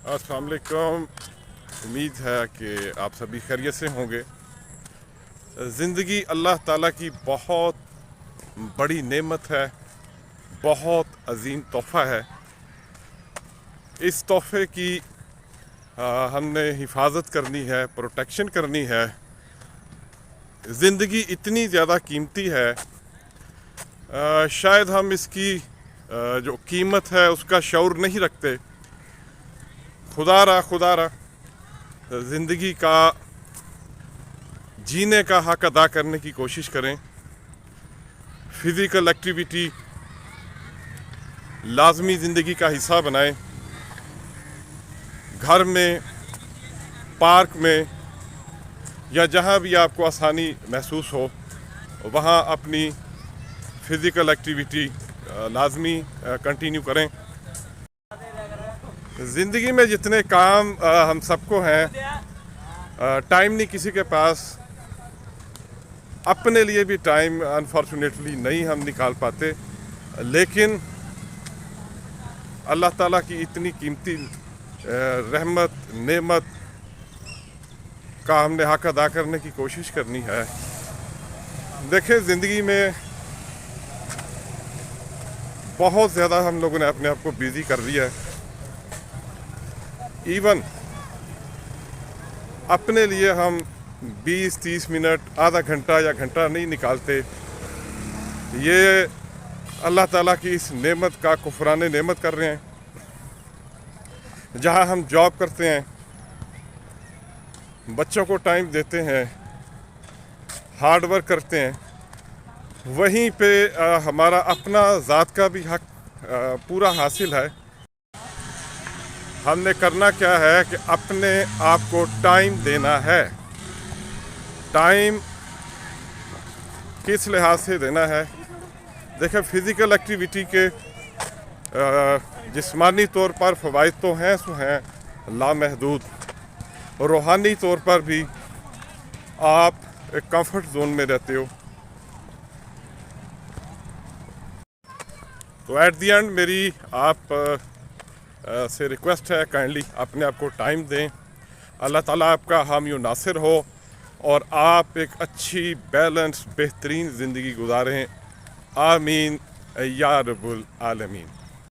अस्सलाम वालेकुम। उम्मीद है कि आप सभी खैरियत से होंगे। ज़िंदगी अल्लाह ताला की बहुत बड़ी नेमत है, बहुत अजीम तोहफ़ा है। इस तोहफ़े की हमने हिफाजत करनी है, प्रोटेक्शन करनी है। ज़िंदगी इतनी ज़्यादा कीमती है, शायद हम इसकी जो कीमत है उसका शऊर नहीं रखते। खुदारा ज़िंदगी का जीने का हक अदा करने की कोशिश करें। फ़िज़िकल एक्टिविटी लाजमी ज़िंदगी का हिस्सा बनाएं। घर में, पार्क में या जहां भी आपको आसानी महसूस हो वहां अपनी फ़िज़िकल एक्टिविटी लाजमी कंटिन्यू करें। ज़िंदगी में जितने काम हम सबको हैं, टाइम नहीं किसी के पास। अपने लिए भी टाइम अनफॉर्चुनेटली नहीं हम निकाल पाते, लेकिन अल्लाह ताला की इतनी कीमती रहमत नेमत का हमने हक अदा करने की कोशिश करनी है। देखें, ज़िंदगी में बहुत ज़्यादा हम लोगों ने अपने आप को बिज़ी कर दिया है। इवन अपने लिए हम 20-30 मिनट, आधा घंटा या घंटा नहीं निकालते। ये अल्लाह ताला की इस नेमत का कुफरान नेमत कर रहे हैं। जहां हम जॉब करते हैं, बच्चों को टाइम देते हैं, हार्ड वर्क करते हैं, वहीं पे हमारा अपना ज़ात का भी हक पूरा हासिल है। हमने करना क्या है कि अपने आप को टाइम देना है। टाइम किस लिहाज से देना है? देखिए, फ़िज़िकल एक्टिविटी के जिस्मानी तौर पर फ़वाइद तो हैं सो हैं लामहदूद। रूहानी तौर पर भी आप एक कंफर्ट जोन में रहते हो। तो एट द एंड मेरी आप से रिक्वेस्ट है, काइंडली अपने आप को टाइम दें। अल्लाह ताला आपका हामी और नासिर हो और आप एक अच्छी बैलेंस बेहतरीन ज़िंदगी गुजारें। आमीन या रब्बुल आलमीन।